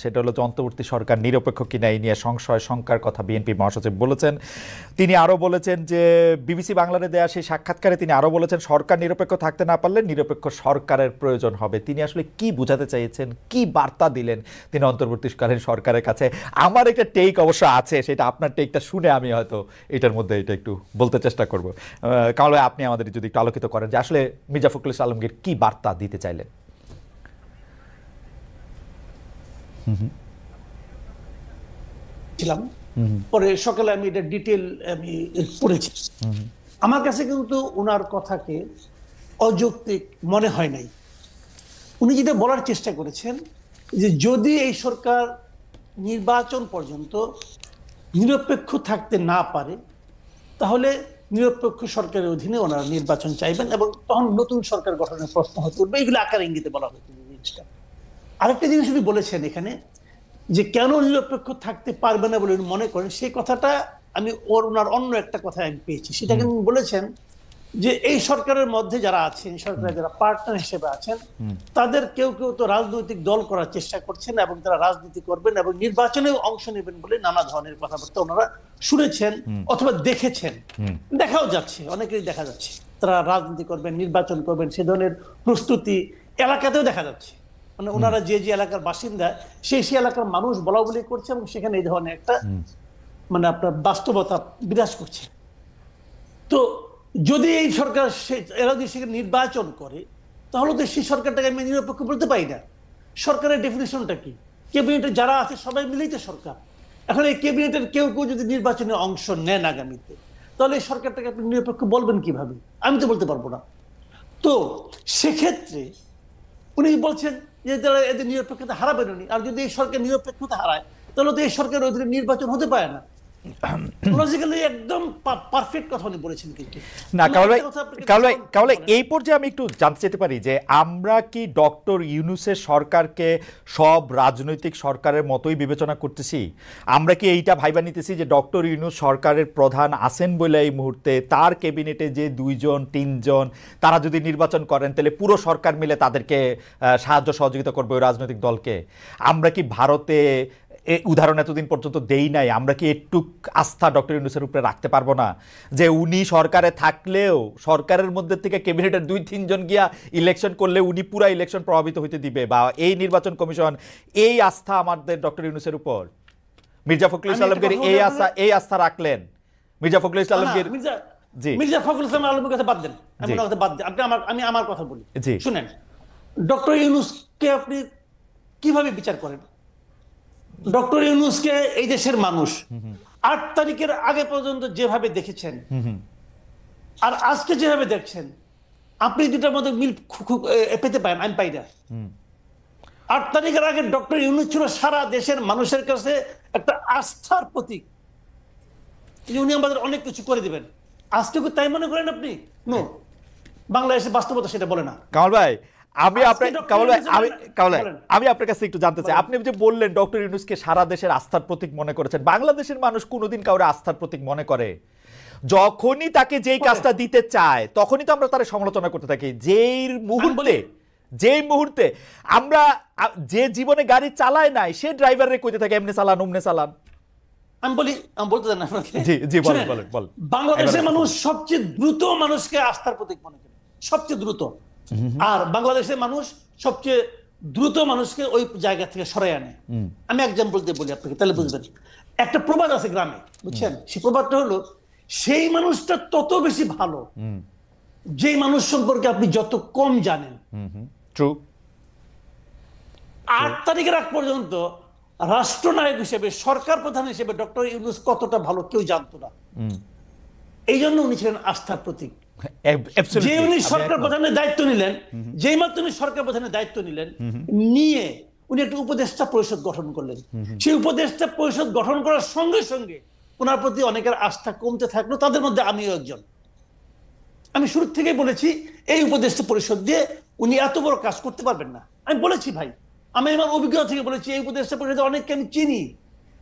সেটা হলো যে অন্তর্বর্তী সরকার নিরপেক্ষ কিনা এই নিয়ে সংশয় শঙ্কার কথা বিএনপি মহাসচিব বলেছেন। তিনি আরও বলেছেন যে বিবিসি বাংলারে দেয়া সেই সাক্ষাৎকারে তিনি আরও বলেছেন সরকার নিরপেক্ষ থাকতে না পারলে নিরপেক্ষ সরকারের প্রয়োজন হবে। তিনি আসলে কি বোঝাতে চাইছেন, কি বার্তা দিলেন তিনি অন্তর্বর্তীকালীন সরকারের কাছে? আমার একটা টেক অবশ্য আছে, সেটা আপনার টেকটা শুনে আমি হয়তো এটার মধ্যে এটা একটু বলতে চেষ্টা করব। কামাল ভাই, আপনি আমাদের যদি একটু আলোকিত করেন যে আসলে মির্জা ফখরুল ইসলাম আলমগীর কি বার্তা দিতে চাইলেন। ছিলাম, পরে সকালে আমি এটা ডিটেল আমি পড়েছি। আমার কাছে কিন্তু ওনার কথাকে অযৌক্তিক মনে হয় নাই। উনি যেটা বলার চেষ্টা করেছেন যে যদি এই সরকার নির্বাচন পর্যন্ত নিরপেক্ষ থাকতে না পারে তাহলে নিরপেক্ষ সরকারের অধীনে ওনারা নির্বাচন চাইবেন এবং তখন নতুন সরকার গঠনের প্রশ্ন হতে উঠবে। এগুলো আকার ইঙ্গিতে বলা হয়েছে জিনিসটা। আরেকটা জিনিস উনি বলেছেন এখানে যে কেন নিরপেক্ষ থাকতে পারবে না বলে মনে করেন, সেই কথাটা আমি ওনার অন্য একটা কথা আমি পেয়েছি। সেটা কিন্তু বলেছেন যে এই সরকারের মধ্যে যারা আছেন, সরকারের যারা পার্টনার হিসেবে আছেন, তাদের কেউ কেউ তো রাজনৈতিক দল করার চেষ্টা করছেন এবং তারা রাজনীতি করবেন এবং নির্বাচনেও অংশ নেবেন বলে নানা ধরনের কথাবার্তা ওনারা শুনেছেন অথবা দেখেছেন। দেখাও যাচ্ছে, অনেকেই দেখা যাচ্ছে তারা রাজনীতি করবেন, নির্বাচন করবেন, সে ধরনের প্রস্তুতি এলাকাতেও দেখা যাচ্ছে। মানে ওনারা যে যে এলাকার বাসিন্দা সেই এলাকার মানুষ বলা বলি করছে এবং সেখানে এই ধরনের একটা মানে আপনার বাস্তবতা বিরাজ করছে। তো যদি এই সরকার এরা যদি সেখানে নির্বাচন করে তাহলে তো সেই সরকারটাকে আমি নিরপেক্ষ বলতে পারি না। সরকারের ডেফিনেশনটা কি? ক্যাবিনেটে যারা আছে সবাই মিলেই তো সরকার। এখন এই ক্যাবিনেটের কেউ কেউ যদি নির্বাচনে অংশ নেন আগামীতে, তাহলে এই সরকারটাকে আপনি নিরপেক্ষ বলবেন কিভাবে? আমি তো বলতে পারবো না। তো সেক্ষেত্রে উনি বলছেন যে যারা এদের নিরপেক্ষতা হারাবেন উনি, আর যদি এই সরকার নিরপেক্ষতা হারায় তাহলে তো এই সরকারের অধীনে নির্বাচন হতে পারে না। লজিক্যালি একদম পারফেক্ট কথা উনি বলেছেন। কিন্তু না কামাল ভাই, এই পর্যায়ে আমি একটু জানতে চাইতে পারি যে আমরা কি ডক্টর ইউনূসের সরকারকে সব রাজনৈতিক সরকারের মতোই বিবেচনা করতেছি? আমরা কি এইটা ভাইবা নিতেছি যে ডক্টর ইউনূস সরকারের প্রধান আছেন বলে এই মুহূর্তে তার ক্যাবিনেটে যে 2-3 জন তারা যদি নির্বাচন করেন তাহলে পুরো সরকার মিলে তাদেরকে সাহায্য সহযোগিতা করবে ওই রাজনৈতিক দলকে? আমরা কি ভারতে উদাহরণ এতদিন পর্যন্ত দেই নাই, আমরা কি একটু আস্থা ডক্টর ইউনূসের উপরে রাখতে পারবো না যে উনি সরকারে থাকলেও সরকারের মধ্যে থেকে ক্যাবিনেটের 2-3 জন গিয়া ইলেকশন করলে উনি পুরা ইলেকশন প্রভাবিত হইতে দিবে, বা এই নির্বাচন কমিশন এই আস্থা আমাদের ডক্টর ইউনূসের উপর? মির্জা ফখরুল ইসলাম আলমগীর এই আস্থা রাখলেন? মির্জা ফখরুল ইসলাম আলমগীর মির্জা ফখরুল ইসলাম আলমগীর কথা বাদ দেন, আমি আমার কথা বলি। শুনেন, ডক্টর ইউনূসকে আপনি কিভাবে বিচার করেন? ডক্টর ইউনূসকে এই দেশের মানুষ 8 তারিখের আগে পর্যন্ত যেভাবে দেখেছেন আর আজকে যেভাবে দেখছেন, আপনি দুটার মধ্যে মিল পেতে পারেন, আমি পাই না। 8 তারিখের আগে ডক্টর ইউনূস ছিল সারা দেশের মানুষের কাছে একটা আস্থার প্রতীক, উনি আমাদের অনেক কিছু করে দিবেন। আজকে কি তাই মনে করেন আপনি? নো, বাংলাদেশের বাস্তবতা সেটা বলে না। কামাল ভাই, আমি আপনার কাছে একটু জানতে চাই, আপনি যে বললেন ডক্টর ইউনূসকে সারা দেশের আস্থার প্রতীক মনে করেছেন, বাংলাদেশের মানুষ কোনোদিন কাউরে আস্থার প্রতীক মনে করে? যখনই তাকে যেই কাজটা দিতে চায় তখনই তো আমরা তার সমালোচনা করতে থাকি। যেই মুহূর্তে আমরা যে জীবনে গাড়ি চালায় নাই সে ড্রাইভারে কইতে থাকে এমনি চালান অমনে চালান। আমি বলতে দেন আপনাকে। বাংলাদেশের মানুষ সবচেয়ে দ্রুত মানুষকে আস্থার প্রতীক মনে করে, সবচেয়ে দ্রুত। আর বাংলাদেশের মানুষ সবচেয়ে দ্রুত মানুষকে ওই জায়গা থেকে সরাই আনে। আমি এক্সাম্পল দিয়ে বলি আপনাকে, তাহলে বুঝবেন। একটা প্রবাদ আছে গ্রামে, বুঝছেন? সেই প্রবাদটা হলো, সেই মানুষটা তত বেশি ভালো যে মানুষ সম্পর্কে আপনি যত কম জানেন। 8 তারিখের আগ পর্যন্ত রাষ্ট্রনায়ক হিসেবে, সরকার প্রধান হিসেবে ডক্টর ইউনূস কতটা ভালো কেউ জানতো না। এই জন্য উনি ছিলেন আস্থার প্রতীক। যে উনি সরকার প্রধানের দায়িত্ব নিলেন, যেই মাত্র উনি সরকার প্রধানের দায়িত্ব নিলেন, নিয়ে উনি একটা উপদেষ্টা পরিষদ গঠন করলেন। সেই উপদেষ্টা পরিষদ গঠন করার সঙ্গে সঙ্গে ওনার প্রতি অনেকের আস্থা কমতে থাকলো, তাদের মধ্যে আমিও একজন। আমি শুরু থেকেই বলেছি এই উপদেষ্টা পরিষদ দিয়ে উনি এত বড় কাজ করতে পারবেন না। আমি বলেছি ভাই, আমি আমার অভিজ্ঞতা থেকে বলেছি, এই উপদেষ্টা পরিষদে অনেককে আমি চিনি,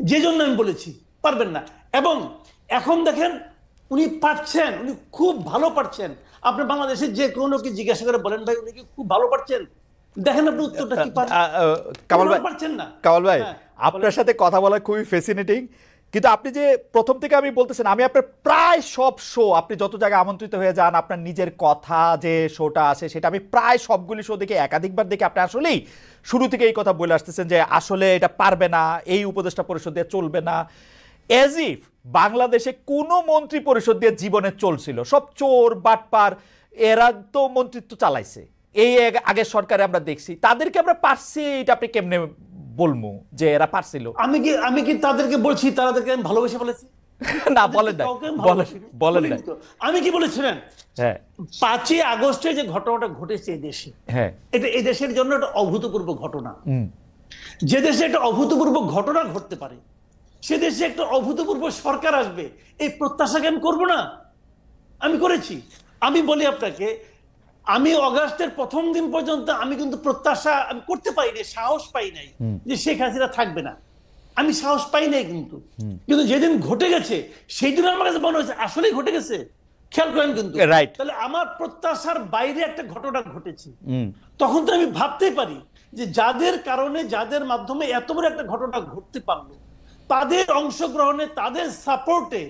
যে জন্য আমি বলেছি পারবেন না। এবং এখন দেখেন উনি পারছেন, উনি খুব ভালো পারছেন। আপনি বাংলাদেশের যে কোনো কি জিজ্ঞাসা করে বলেন, ভাই উনি কি খুব ভালো পারছেন? দেখেন আপনি উত্তরটা কি কামাল ভাই, পারছেন না। কামাল ভাই হ্যাঁ, আপনার সাথে কথা বলা খুবই ফ্যাসিনেটিং, কিন্তু আপনি যে প্রথম থেকে আমি বলতেছেন, আমি আপনার প্রায় সব শো, আপনি যত জায়গায় আমন্ত্রিত হয়ে যান, আপনার নিজের কথা যে শোটা আছে সেটা আমি প্রায় সবগুলি শো দেখে একাধিকবার দেখে আপনি আসলেই শুরু থেকে এই কথা বলে আসতেছেন যে আসলে এটা পারবে না, এই উপদেষ্টা পরিষদ দিয়ে চলবে না, এজ ইফ বাংলাদেশে কোনো মন্ত্রী পরিষদ দিয়ে জীবনে চলছিল, সব চোর বাটপার, এরা তো মন্ত্রিত্ব চালাইছে এই আগের সরকারে আমরা দেখছি, তাদেরকে আমরা পারছি, এটা আপনি কেমনে বলবো যে এরা পারছিল? আমি কি তাদেরকে বলছি তাদেরকে আমি ভালোবেসে বলেছি? না বলেন না, বলেন না। আমি কি বলেছিলেন? হ্যাঁ, 5ই আগস্টে যে ঘটনাটা ঘটেছে এই দেশে, হ্যাঁ, এটা এই দেশের জন্য একটা অভূতপূর্ব ঘটনা। যে দেশে একটা অভূতপূর্ব ঘটনা ঘটতে পারে, সে দেশে একটা অভূতপূর্ব সরকার আসবে, এই প্রত্যাশাকে আমি করবো না? আমি করেছি। আমি বলি আপনাকে, আমি অগাস্টের প্রথম দিন পর্যন্ত আমি কিন্তু প্রত্যাশা আমি করতে পারিনি, সাহস পাই নাই যে শেখ হাসিনা থাকবে না, আমি সাহস পাই নাই। কিন্তু যেদিন ঘটে গেছে সেই দিন আমার কাছে মনে হয়েছে আসলেই ঘটে গেছে। খেয়াল করেন কিন্তু, তাহলে আমার প্রত্যাশার বাইরে একটা ঘটনা ঘটেছে। তখন তো আমি ভাবতেই পারি যে যাদের কারণে, যাদের মাধ্যমে এত বড় একটা ঘটনা ঘটতে পারলো, তাদের অংশগ্রহণে, তাদের সাপোর্টে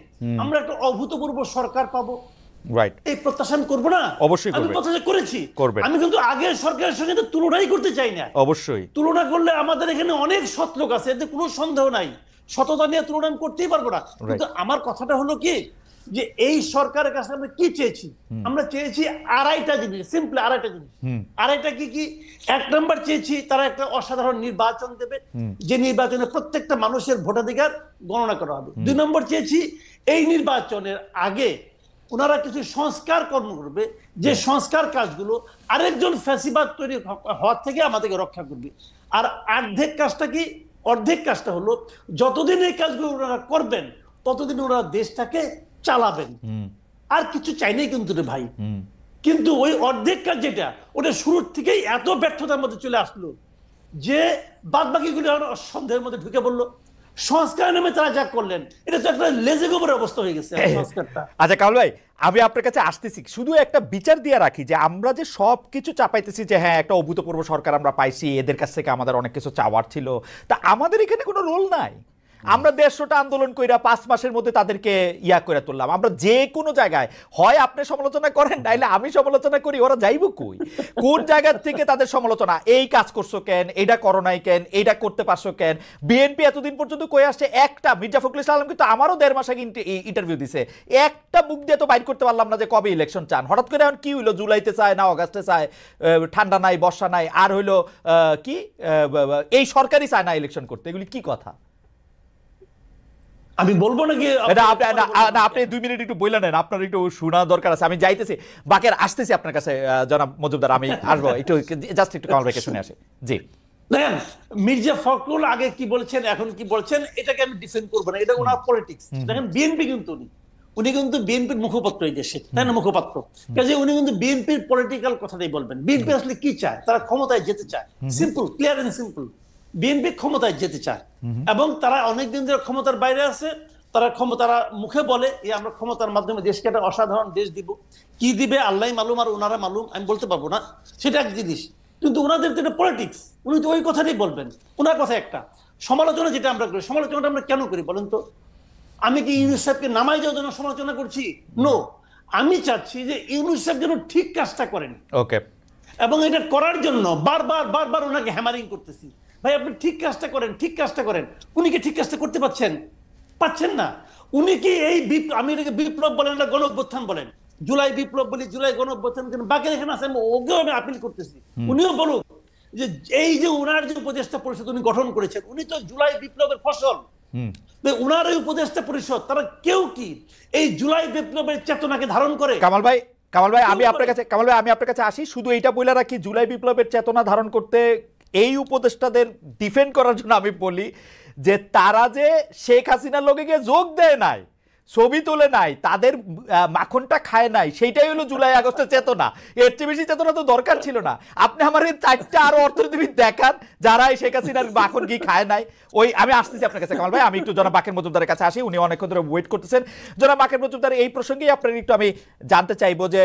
আমরা একটা অভূতপূর্ব সরকার পাবো, এই প্রত্যাশা আমি করবো না? অবশ্যই আমি প্রত্যাশা করেছি। আমি কিন্তু আগের সরকারের সঙ্গে তো তুলনাই করতে চাই না। অবশ্যই তুলনা করলে আমাদের এখানে অনেক সৎ লোক আছে, এতে কোনো সন্দেহ নাই, সততা নিয়ে তুলনা আমি করতেই পারবো না। কিন্তু আমার কথাটা হলো কি, যে এই সরকারের কাছে আমরা কি চেয়েছি? আমরা চেয়েছি আড়াইটা জিনিস, সিম্পলি আড়াইটা জিনিস। আড়াইটা কি কি? 1 নম্বর চেয়েছি তারা একটা অসাধারণ নির্বাচন দেবে, যে নির্বাচনে প্রত্যেকটা মানুষের ভোটাধিকার গণনা করা হবে। 2 নম্বর চেয়েছি এই নির্বাচনের আগে ওনারা কিছু সংস্কার কর্ম করবে, যে সংস্কার কাজগুলো আরেকজন ফ্যাসিবাদ তৈরি হওয়ার থেকে আমাদেরকে রক্ষা করবে। আর অর্ধেক কাজটা কি? অর্ধেক কাজটা হলো যতদিন এই কাজগুলো ওনারা করবেন ততদিন ওনারা দেশটাকে চালাবেন। আর কিছু চাই নাই কিন্তু রে ভাই। কিন্তু ওই অর্ধেক কাজ যেটা, ওটা শুরুর থেকেই এত ব্যর্থতার মধ্যে চলে আসলো যে বাদ বাকিগুলো সন্দেহের মধ্যে ঢুকে পড়লো। সংস্কার নামে তারা যা করলেন, এটা তো একটা লেজে গোবরের অবস্থা হয়ে গেছে সংস্কারটা। আচ্ছা কামাল ভাই, আমি আপনার কাছে আসতেছি, শুধু একটা বিচার দিয়ে রাখি যে আমরা যে সব কিছু চাপাইতেছি যে হ্যাঁ একটা অভূতপূর্ব সরকার আমরা পাইছি, এদের কাছ থেকে আমাদের অনেক কিছু চাওয়ার ছিল, তা আমাদের এখানে কোনো রোল নাই। আমরা 150টা আন্দোলন কইরা 5 মাসের মধ্যে তাদেরকে ইয়া করে তুললাম। আমরা যে কোনো জায়গায় হয় আপনি সমালোচনা করেন, নাইলে আমি সমালোচনা করি, ওরা যাইব কই? কোন জায়গা থেকে তাদের সমালোচনা? এই কাজ করছো কেন, এইটা করো নাই কেন, এইটা করতে পারছো কেন? বিএনপি এতদিন পর্যন্ত কই আসছে, একটা মির্জা ফখরুল ইসলাম কিন্তু আমারও 1.5 মাস আগে ইন্টারভিউ দিছে, একটা মুখ দিয়ে তো বাইর করতে পারলাম না যে কবে ইলেকশন চান। হঠাৎ করে এখন কি হইলো, জুলাইতে চায় না অগাস্টে চায়, ঠান্ডা নাই বর্ষা নাই, আর হইলো কি এই সরকারই চায় না ইলেকশন করতে, এগুলি কি কথা? আমি বলবো নাকি? আপনি 2 মিনিট একটু বইলা নেন, আপনার একটু শোনা দরকার আছে। আমি যাইতেছি বাকের, আসতেছি আপনার কাছে জনাব মজুমদার, আমি আসবো একটু, জাস্ট একটু কামাল ভাইকে শুনে আসি। জি দেখেন, মির্জা ফখরুল আগে কি বলছেন, এখন কি বলছেন, এটাকে আমি ডিফেন্ড করবো না, এটা ওনার পলিটিক্স। দেখেন বিএনপি কিন্তু উনি কিন্তু বিএনপির মুখপাত্র এই দেশে, তাই না? মুখপাত্র, কাজে উনি কিন্তু বিএনপির পলিটিক্যাল কথাটাই বলবেন। বিএনপি আসলে কি চায়? তারা ক্ষমতায় যেতে চায়, simple, clear and simple. BNP ক্ষমতায় যেতে চায় এবং তারা অনেকদিন ধরে ক্ষমতার বাইরে আছে। তারা মুখে বলে আমরা ক্ষমতার মাধ্যমে দেশকে একটা অসাধারণ দেশ দিব, কি দিবে আল্লাহ মালুম আর ওনারা মালুম, আমি বলতে পারবো না, সেটা এক জিনিস। কিন্তু ওনাদের তো পলিটিক্স, উনি তো ওই কথাটাই বলবেন। ওনার কথা একটা। সমালোচনা যেটা আমরা করি, সমালোচনাটা আমরা কেন করি বলেন তো? আমি কি ইউনূস সাহেবকে নামাই যাওয়ার জন্য সমালোচনা করছি? নো, আমি চাচ্ছি যে ইউনূস সাহেব যেন ঠিক কাজটা করেন। ওকে, এবং এটা করার জন্য বারবার ওনাকে হ্যামারিং করতেছি, ভাই আপনি ঠিক কাজটা করেন, ঠিক কাজটা করেন। উনি কি ঠিক কাজটা করতে পাচ্ছেন না? উনি কি এই আমি এটাকে বিপ্লব বলেন না গণ অভ্যুত্থান বলেন, জুলাই বিপ্লব বলি, জুলাই গণ অভ্যুত্থান, কিন্তু বাকি এখানে আছে, ওকেও আমি আপিল করতেছি, উনিও বলুন যে এই যে উনার যে উপদেষ্টা পরিষদ উনি গঠন করেছেন, উনি তো জুলাই বিপ্লবের ফসল। উনার এই উপদেষ্টা পরিষদ তারা কেউ কি এই জুলাই বিপ্লবের চেতনাকে ধারণ করে? কামাল ভাই আমি আপনার কাছে আসি, শুধু এইটা বলে রাখি, জুলাই বিপ্লবের চেতনা ধারণ করতে এই উপদেষ্টাদের ডিফেন্ড করার জন্য আমি বলি যে তারা যে শেখ হাসিনার লগে গিয়ে যোগ দেয় নাই, ছবি তোলে নাই, তাদের মাখনটা খায় নাই, সেইটাই হলো জুলাই আগস্টের চেতনা। এর চেয়ে বেশি চেতনা তো দরকার ছিল না। আপনি আমার এই 4টা আরো অর্থনীতিবিদ দেখান যারা এই শেখ হাসিনার মাখন গিয়ে খায় নাই। ওই আমি আসতেছি আপনার কাছে কামাল ভাই, আমি একটু জনাব বাকের মজুমদারের কাছে আসি, উনি অনেকক্ষণ ধরে ওয়েট করতেছেন। জনাব বাকের মজুমদার, এই প্রসঙ্গেই আপনার একটু আমি জানতে চাইবো যে